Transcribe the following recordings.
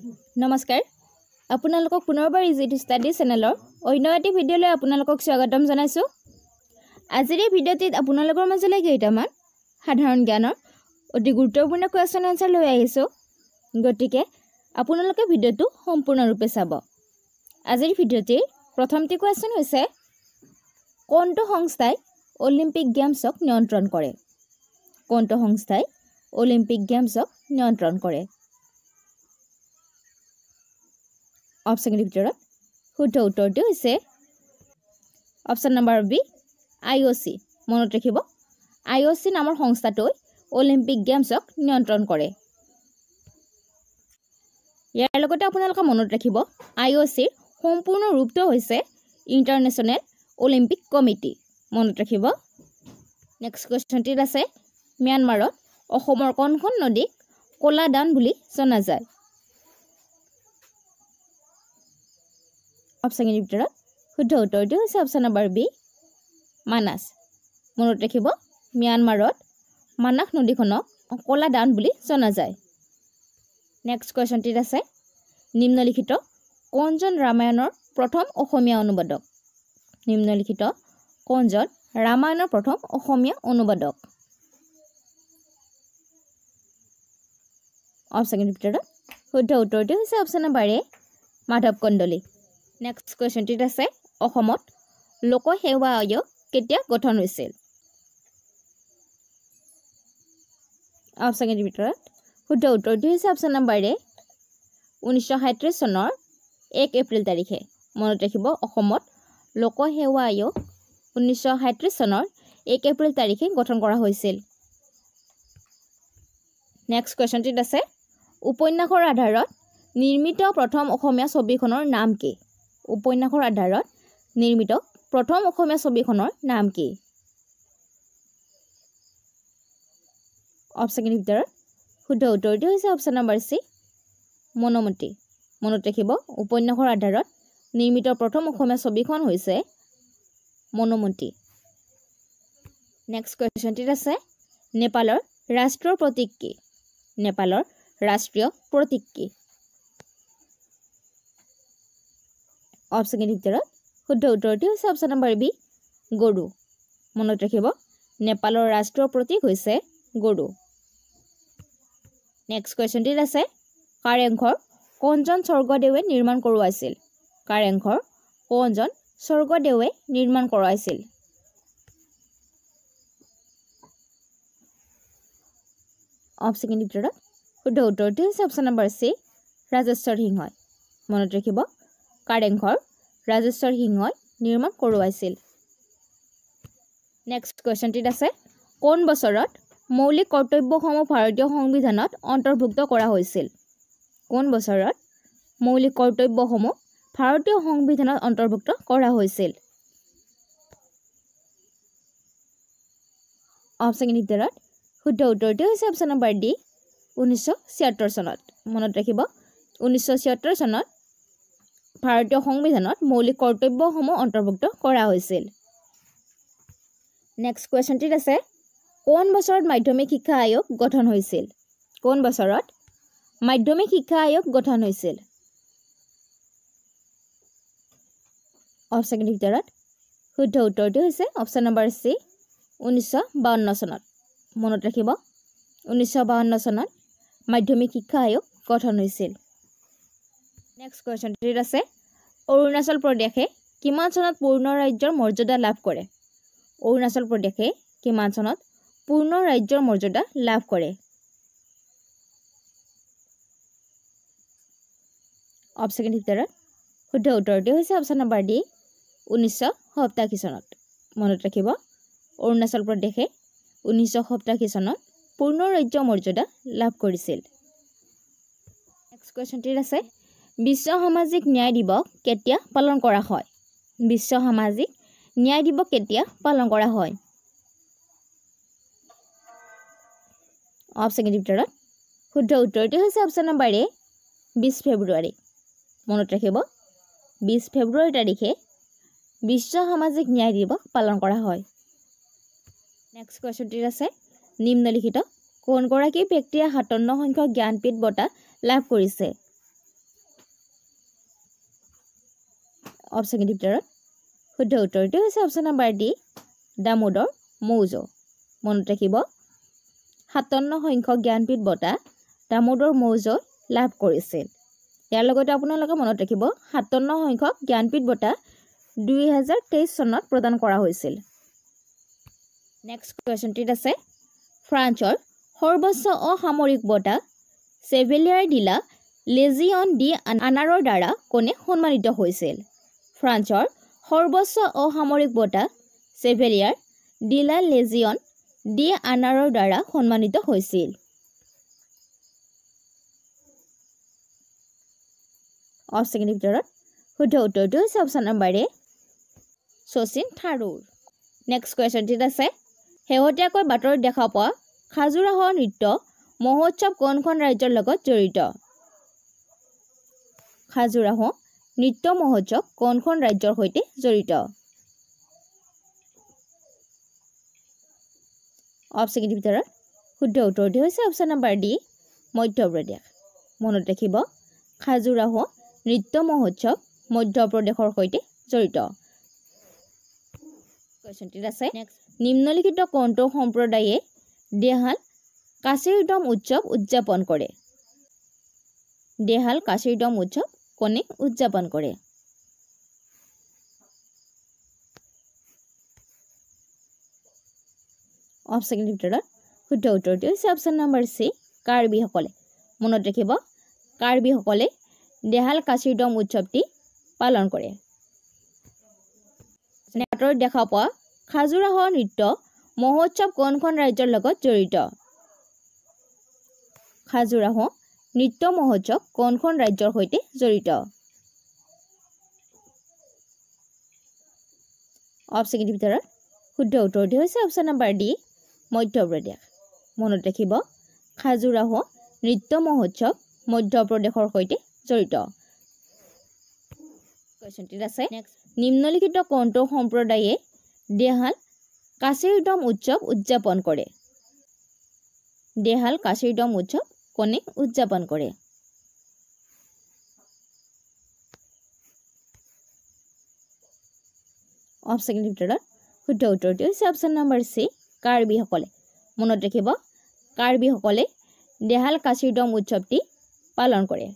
নমস্কাৰ আপোনালোকক পুনৰবাৰ ইজি টু ষ্টাডি চেনেলৰ অন্য এটি ভিডিঅ'লৈ আপোনালোকক স্বাগতম জনাইছোঁ। আজিৰ এই ভিডিঅ'টিত আপোনালোকৰ মাজলৈ কেইটামান সাধাৰণ জ্ঞানৰ অতি গুৰুত্বপূৰ্ণ কুৱেশ্যন এনচাৰ লৈ আহিছোঁ। গতিকে আপোনালোকে ভিডিঅ'টো সম্পূৰ্ণৰূপে চাব। আজিৰ ভিডিঅ'টিৰ প্ৰথমটি কুৱেশ্যন হৈছে কোনটো সংস্থাই অলিম্পিক গেমছক নিয়ন্ত্ৰণ কৰে? কোনটো সংস্থাই অলিম্পিক গেমছক নিয়ন্ত্ৰণ কৰে? অপশ্যনৰ ভিতৰত শুদ্ধ উত্তৰটো হৈছে অপশ্যন নম্বৰ বি IOC। মনত ৰাখিব, IOC নামৰ সংস্থাটোৱে অলিম্পিক গেমছক নিয়ন্ত্ৰণ কৰে। ইয়াৰ লগতে আপোনালোকে মনত ৰাখিব IOCৰ সম্পূৰ্ণ ৰূপটো হৈছে ইণ্টাৰনেশ্যনেল অলিম্পিক কমিটি। মনত ৰাখিব। নেক্সট কুৱেশ্যনটিত আছে ম্যানমাৰত অসমৰ কোনখন নদীক কলা দান বুলি জনা যায়? অপশ্যনৰ ভিতৰত শুদ্ধ উত্তৰটো হৈছে অপশ্যন নম্বৰ বি মানাস। মনত ৰাখিব ম্যানমাৰত মানাস নদীখনক কলা দান বুলি জনা যায়। নেক্সট কুৱেশ্যনটিত আছে নিম্নলিখিত কোনজন ৰামায়ণৰ প্ৰথম অসমীয়া অনুবাদক? নিম্নলিখিত কোনজন ৰামায়ণৰ প্ৰথম অসমীয়া অনুবাদক? অপশ্যনৰ ভিতৰত শুদ্ধ উত্তৰটো হৈছে অপশ্যন নম্বৰ এ মাধৱ কন্দলী। নেক্সট কুৱেশ্যনটিত আছে অসমত লোকসেৱা আয়োগ কেতিয়া গঠন হৈছিল? অপশ্যনৰ ভিতৰত শুদ্ধ উত্তৰটো হৈছে অপশ্যন নম্বৰ এ 1937 চনৰ 1 এপ্ৰিল তাৰিখে। মনত ৰাখিব অসমত লোকসেৱা আয়োগ 1937 চনৰ 1 এপ্ৰিল তাৰিখে গঠন কৰা হৈছিল। নেক্সট কুৱেশ্যনটিত আছে উপন্যাসৰ আধাৰত নিৰ্মিত প্ৰথম অসমীয়া ছবিখনৰ নাম কি? উপন্যাসৰ আধাৰত নিৰ্মিত প্ৰথম অসমীয়া ছবিখনৰ নাম কি? অপশ্যনৰ ভিতৰত শুদ্ধ উত্তৰটো হৈছে অপশ্যন নম্বৰ চি মনোমতী। মনত ৰাখিব উপন্যাসৰ আধাৰত নিৰ্মিত প্ৰথম অসমীয়া ছবিখন হৈছে মনোমতী। নেক্সট কুৱেশ্যনটিত আছে নেপালৰ ৰাষ্ট্ৰীয় প্ৰতীক কি? নেপালৰ ৰাষ্ট্ৰীয় প্ৰতীক কি? অপশ্যনৰ ভিতৰত শুদ্ধ উত্তৰটো হৈছে অপশ্যন নম্বৰ বি গৰু। মনত ৰাখিব নেপালৰ ৰাষ্ট্ৰীয় প্ৰতীক হৈছে গৰু। নেক্সট কুৱেশ্যনটিত আছে কাৰেংঘৰ কোনজন স্বৰ্গদেৱে নিৰ্মাণ কৰোৱাইছিল? কাৰেংঘৰ কোনজন স্বৰ্গদেৱে নিৰ্মাণ কৰোৱাইছিল? অপশ্যনৰ ভিতৰত শুদ্ধ উত্তৰটো হৈছে অপশ্যন নম্বৰ চি ৰাজেশ্বৰ সিংহই। মনত ৰাখিব কাৰেংঘৰ ৰাজেশ্বৰ সিংহই নিৰ্মাণ কৰোৱাইছিল। নেক্সট কুৱেশ্যনটিত আছে কোন বছৰত মৌলিক কৰ্তব্যসমূহ ভাৰতীয় সংবিধানত অন্তৰ্ভুক্ত কৰা হৈছিল? কোন বছৰত মৌলিক কৰ্তব্যসমূহ ভাৰতীয় সংবিধানত অন্তৰ্ভুক্ত কৰা হৈছিল? অপশ্যনৰ ভিতৰত শুদ্ধ উত্তৰটো হৈছে অপশ্যন নম্বৰ ডি 1976 চনত। মনত ৰাখিব 1976 চনত ভাৰতীয় সংবিধানত মৌলিক কৰ্তব্যসমূহ অন্তৰ্ভুক্ত কৰা হৈছিল। নেক্সট কুৱেশ্যনটিত আছে কোন বছৰত মাধ্যমিক শিক্ষা আয়োগ গঠন হৈছিল? কোন বছৰত মাধ্যমিক শিক্ষা আয়োগ গঠন হৈছিল? অপশ্যনৰ ভিতৰত শুদ্ধ উত্তৰটো হৈছে অপশ্যন নম্বৰ চি 1952 চনত। মনত ৰাখিব 1952 চনত মাধ্যমিক শিক্ষা আয়োগ গঠন হৈছিল। নেক্সট কুৱেশ্যনটিত আছে অৰুণাচল প্ৰদেশে কিমান চনত পূৰ্ণ ৰাজ্যৰ মৰ্যাদা লাভ কৰে? অৰুণাচল প্ৰদেশে কিমান চনত পূৰ্ণ ৰাজ্যৰ মৰ্যাদা লাভ কৰে? অপশ্যনৰ ভিতৰত শুদ্ধ উত্তৰটো হৈছে অপশ্যন নম্বৰ ডি 1987 চনত। মনত ৰাখিব অৰুণাচল প্ৰদেশে 1987 চনত পূৰ্ণ ৰাজ্য মৰ্যাদা লাভ কৰিছিল। নেক্সট কুৱেশ্যনটিত আছে বিশ্ব সামাজিক ন্যায় দিৱস কেতিয়া পালন কৰা হয়? বিশ্ব সামাজিক ন্যায় দিৱস কেতিয়া পালন কৰা হয়? অপশ্যনৰ ভিতৰত শুদ্ধ উত্তৰটো হৈছে অপশ্যন নম্বৰ এ 20 ফেব্ৰুৱাৰী। মনত ৰাখিব 20 ফেব্ৰুৱাৰী তাৰিখে বিশ্ব সামাজিক ন্যায় দিৱস পালন কৰা হয়। নেক্সট কুৱেশ্যনটিত আছে নিম্নলিখিত কোনগৰাকী ব্যক্তিয়ে 57 সংখ্যক জ্ঞানপীঠ বঁটা লাভ কৰিছে? অপশ্যন ভিতৰত শুদ্ধ উত্তৰটো হৈছে অপশ্যন নম্বৰ ডি দামোদৰ মৌজো মনত ৰাখিব 57 সংখ্যক জ্ঞানপীঠ বঁটা দামোদৰ মৌজো লাভ কৰিছিল ইয়াৰ লগতে আপোনালোকে মনত ৰাখিব 57 সংখ্যক জ্ঞানপীঠ বঁটা 2023 চনত প্ৰদান কৰা হৈছিল নেক্সট কোৱেশ্চনটিত আছে ফ্ৰান্সৰ সৰ্বোচ্চ অসামৰিক বঁটা চেভেলিয়াৰ ডিলা লেজিয়ন ডি আনাৰৰ দ্বাৰা কোনে সন্মানিত হৈছিল ফ্ৰান্সৰ সৰ্বোচ্চ অসামৰিক বঁটা চেভেলিয়াৰ ডিলা লেজিয়ন ডি আনাৰৰ দ্বাৰা সন্মানিত হৈছিল অপশ্যন ভিতৰত শুদ্ধ উত্তৰটো হৈছে অপশ্যন নম্বৰ এ শচীন থাৰুৰ নেক্সট কুৱেশ্যনটিত আছে শেহতীয়াকৈ বাতৰিত দেখা পোৱা খাজুৰাহ নৃত্য মহোৎসৱ কোনখন ৰাজ্যৰ লগত জড়িত খাজুৰাহ নৃত্য মহোৎসৱ কোনখন ৰাজ্যৰ সৈতে জড়িত অপশ্যন ভিতৰত শুদ্ধ উত্তৰটো হৈছে অপশ্যন নম্বৰ ডি মধ্যপ্ৰদেশ মনত ৰাখিব খাজুৰাহ নৃত্য মহোৎসৱ মধ্যপ্ৰদেশৰ সৈতে জড়িত কুৱেশ্যনটিত আছে নিম্নলিখিত কোনটো সম্প্ৰদায়ে দেহাল কাচিৰদম উৎসৱ উদযাপন কৰে দেহাল কাচিৰদম উৎসৱ কোনে উদযাপন কৰে অপশ্যন ভিতৰত শুদ্ধ উত্তৰটো হৈছে অপশ্যন নম্বৰ সি কাৰ্বিসকলে মনত ৰাখিব কাৰ্বিসকলে দেহাল কাচিৰদম উৎসৱটি পালন কৰে বাতৰিত দেখা পোৱা খাজুৰাহ নৃত্য মহোৎসৱ কোনখন ৰাজ্যৰ লগত জড়িত খাজুৰাহ নৃত্য মহোৎসৱ কোনখন ৰাজ্যৰ সৈতে জড়িত অপশ্যন ভিতৰত শুদ্ধ উত্তৰটো হৈছে অপশ্যন নম্বৰ ডি মধ্যপ্ৰদেশ মনত ৰাখিব খাজুৰাহ নৃত্য মহোৎসৱ মধ্যপ্ৰদেশৰ সৈতে জড়িত কুৱেশ্যনটিত আছে নিম্নলিখিত কোনটো সম্প্ৰদায়ে দেহাল কাচিৰদম উৎসৱ উদযাপন কৰে দেহাল কাচিৰদম উৎসৱ কোনে উদযাপন কৰে অপশ্যন ভিতৰত শুদ্ধ উত্তৰটো হৈছে অপশ্যন নম্বৰ সি কাৰ্বিসকলে মনত ৰাখিব কাৰ্বিসকলে দেহাল কাচিৰদম উৎসৱটি পালন কৰে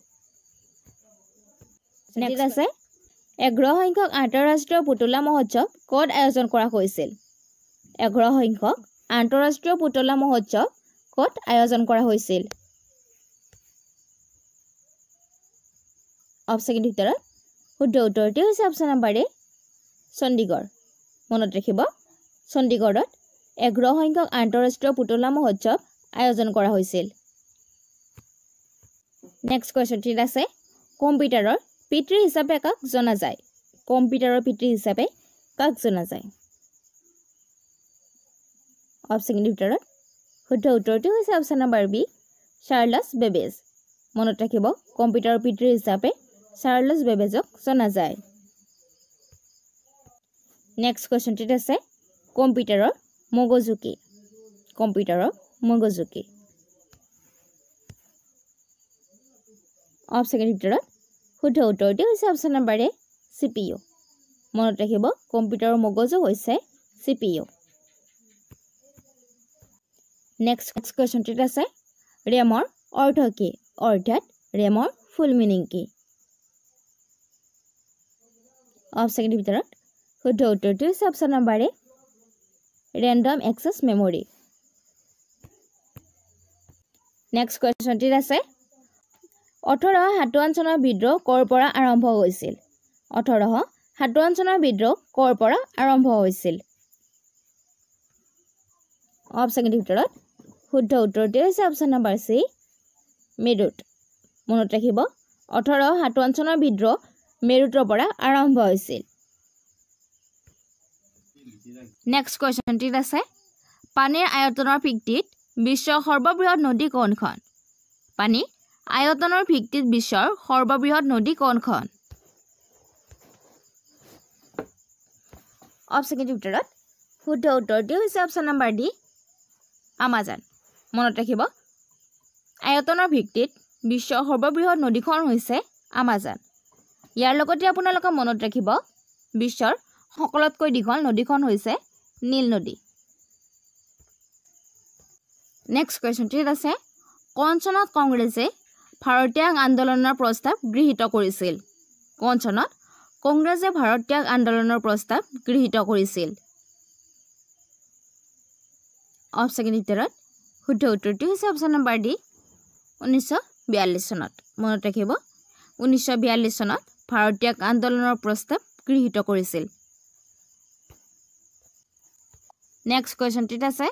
নেক্সট আছে 11 সংখ্যক আন্তঃৰাষ্ট্ৰীয় পুতলা মহোৎসৱ ক'ত আয়োজন কৰা হৈছিল 11 সংখ্যক আন্তঃৰাষ্ট্ৰীয় পুতলা মহোৎসৱ ক'ত আয়োজন কৰা হৈছিল অপশ্যন ভিতৰত শুদ্ধ উত্তৰটো হৈছে অপশ্যন নম্বৰ এ চণ্ডীগড় মনত ৰাখিব চণ্ডীগড়ত 11 সংখ্যক আন্তঃৰাষ্ট্ৰীয় পুতলা মহোৎসৱ আয়োজন কৰা হৈছিল নেক্সট কুৱেশ্যনটিত আছে কম্পিউটাৰৰ পিতৃ হিচাপে কাক জনা যায় কম্পিউটাৰৰ পিতৃ হিচাপে কাক জনা যায় অপশ্যন ভিতৰত শুদ্ধ উত্তৰটো হৈছে option number B Charles Babbage মনত ৰাখিব কম্পিউটাৰৰ পিতৃ হিচাপে চাৰ্লছ বেবেজক জনা যায় নেক্সট কুৱেশ্যনটিত আছে কম্পিউটাৰৰ মগজু কি কম্পিউটাৰৰ মগজু কি অপশ্যন ভিতৰত শুদ্ধ উত্তৰটো হৈছে অপশ্যন নম্বৰ এ CPU মনত ৰাখিব কম্পিউটাৰৰ মগজু হৈছে CPU নেক্সট কুৱেশ্যনটিত আছে ৰেমৰ অৰ্থ কি অৰ্থাৎ ৰেমৰ ফুল মিনিং কি অপশ্যন ভিতৰত শুদ্ধ উত্তৰটো হৈছে অপশ্যন নম্বৰ এ ৰেণ্ডম এক্সেছ মেমৰি নেক্সট কুৱেশ্যনটিত আছে 1857 চনৰ বিদ্ৰোহ ক'ৰ পৰা আৰম্ভ হৈছিল 1857 চনৰ বিদ্ৰোহ ক'ৰ পৰা আৰম্ভ হৈছিল অপশ্যন ভিতৰত শুদ্ধ উত্তৰটো হৈছে অপশ্যন নম্বৰ সি মেৰুট মনত ৰাখিব 1857 চনৰ বিদ্ৰোহ মেৰুটৰ পৰা আৰম্ভ হৈছিল নেক্সট কুৱেশ্যনটিত আছে পানীৰ আয়তনৰ ভিত্তিত বিশ্বৰ সৰ্ববৃহৎ নদী কোনখন পানী আয়তনৰ ভিত্তিত বিশ্বৰ সৰ্ববৃহৎ নদী কোনখন অপশ্যন ভিতৰত শুদ্ধ উত্তৰটো হৈছে অপশ্যন নম্বৰ ডি আমাজন মনত ৰাখিব আয়তনৰ ভিত্তিত বিশ্বৰ সৰ্ববৃহৎ নদীখন হৈছে আমাজন ইয়াৰ লগতে আপোনালোকে মনত ৰাখিব বিশ্বৰ সকলোতকৈ দীঘল নদীখন হৈছে নীল নদী। নেক্সট কুৱেশ্যনটিত আছে কোন চনত কংগ্ৰেছে ভাৰত ত্যাগ আন্দোলনৰ প্ৰস্তাৱ গৃহীত কৰিছিল? কোন চনত কংগ্ৰেছে ভাৰত ত্যাগ আন্দোলনৰ প্ৰস্তাৱ গৃহীত কৰিছিল? অপশ্যন ভিতৰত শুদ্ধ উত্তৰটি হৈছে অপশ্যন নম্বৰ ডি 1942 চনত। মনত ৰাখিব 1942 চনত ভাৰত ত্যাগ আন্দোলনৰ প্ৰস্তাৱ গৃহীত কৰিছিল। নেক্সট কুৱেশ্যনটিত আছে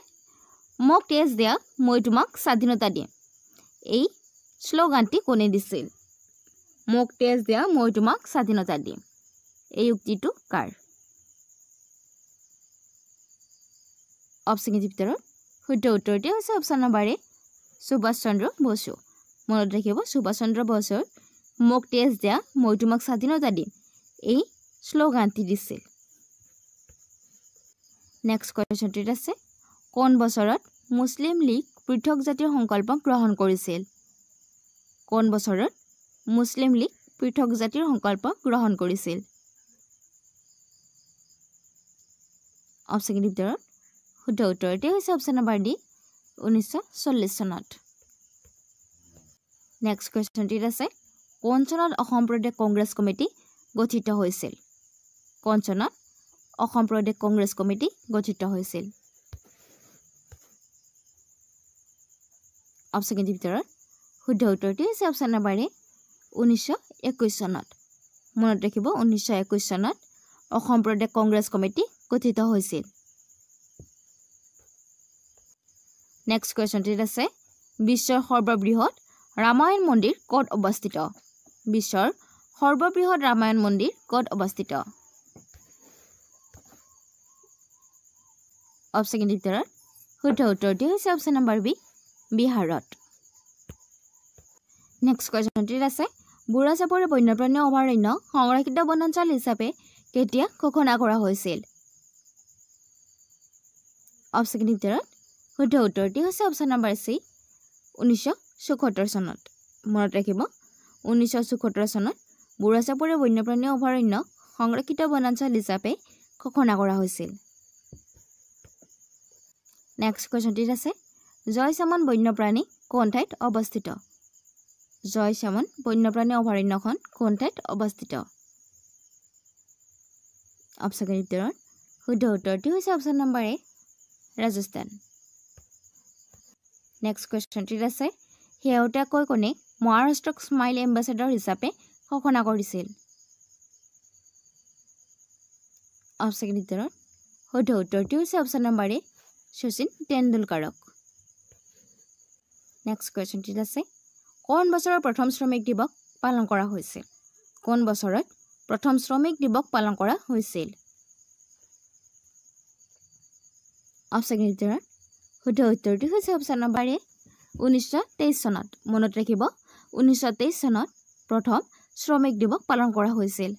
মোক তেজ দিয়া মই তোমাক স্বাধীনতা দিম। এই শ্লোগানটি কোনে দিছিল? মোক তেজ দিয়া মই তোমাক স্বাধীনতা দিম। এই উক্তিটো কাৰ? অপশ্যন ভিতৰত শুদ্ধ উত্তৰটি হৈছে অপশ্যন নম্বৰ এ সুভাষ চন্দ্ৰ বসু। মনত ৰাখিব সুভাষ চন্দ্ৰ বসুৰ মোক তেজ দিয়া মই তোমাক স্বাধীনতা দিম এই শ্লোগানটি দিছিল। নেক্সট কুৱেশ্যনটিত আছে কোন বছৰত মুছলিম লীগ পৃথক জাতিৰ সংকল্প গ্ৰহণ কৰিছিল? কোন বছৰত মুছলিম লীগ পৃথক জাতিৰ সংকল্প গ্ৰহণ কৰিছিল? অপশ্যন ভিতৰত শুদ্ধ উত্তৰটি হৈছে অপশ্যন নম্বৰ ডি 1940 চনত। নেক্সট কুৱেশ্যনটিত আছে কোন চনত অসম প্ৰদেশ কংগ্ৰেছ কমিটি গঠিত হৈছিল? কোন চনত অসম প্ৰদেশ কংগ্ৰেছ কমিটি গঠিত হৈছিল? অপশ্যন ভিতৰত শুদ্ধ উত্তৰটি হৈছে অপশ্যন নম্বৰ এ 1921 চনত। মনত ৰাখিব 1921 চনত অসম প্ৰদেশ কংগ্ৰেছ কমিটি গঠিত হৈছিল। নেক্সট কুৱেশ্যনটিত আছে বিশ্বৰ সৰ্ববৃহৎ ৰামায়ণ মন্দিৰ ক'ত অৱস্থিত? বিশ্বৰ সৰ্ববৃহৎ ৰামায়ণ মন্দিৰ ক'ত অৱস্থিত? অপশ্যন ভিতৰত শুদ্ধ উত্তৰটি হৈছে অপশ্যন নম্বৰ বি বিহাৰত। নেক্সট কুৱেশ্যনটিত আছে বুঢ়া চাপৰি বন্যপ্ৰাণী অভয়াৰণ্য সংৰক্ষিত বনাঞ্চল হিচাপে কেতিয়া ঘোষণা কৰা হৈছিল? অপশ্যন ভিতৰত শুদ্ধ উত্তৰটি হৈছে অপশ্যন নম্বৰ চি 1974 চনত। মনত ৰাখিব 1974 চনত বুঢ়া চাপৰি বন্যপ্ৰাণী অভয়াৰণ্য সংৰক্ষিত বনাঞ্চল হিচাপে ঘোষণা কৰা হৈছিল। নেক্সট কুৱেশ্যনটিত আছে জয়সামন বন্যপ্ৰাণী কোন ঠাইত অৱস্থিত? জয়সামন বন্যপ্ৰাণী অভয়াৰণ্যখন কোন ঠাইত অৱস্থিত? অপশ্যন ভিতৰত শুদ্ধ উত্তৰটি হৈছে অপশ্যন নম্বৰ এ ৰাজস্থান। নেক্সট কুৱেশ্যনটিত আছে শেহতীয়াকৈ কোনে মহাৰাষ্ট্ৰক স্মাইল এম্বেচেডৰ হিচাপে ঘোষণা কৰিছিল? অপশ্যন ভিতৰত শুদ্ধ উত্তৰটি হৈছে অপশ্যন নম্বৰ এ শচীন তেণ্ডুলকাৰক। নেক্সট কুৱেশ্যনটিত আছে কোন বছৰৰ প্ৰথম শ্ৰমিক দিৱস পালন কৰা হৈছিল? কোন বছৰত প্ৰথম শ্ৰমিক দিৱস পালন কৰা হৈছিল? অপশ্যন ভিতৰত শুদ্ধ উত্তৰটি হৈছে অপশ্যন নম্বৰ এ 1923 চনত। মনত ৰাখিব 1923 চনত প্ৰথম শ্ৰমিক দিৱস পালন কৰা হৈছিল।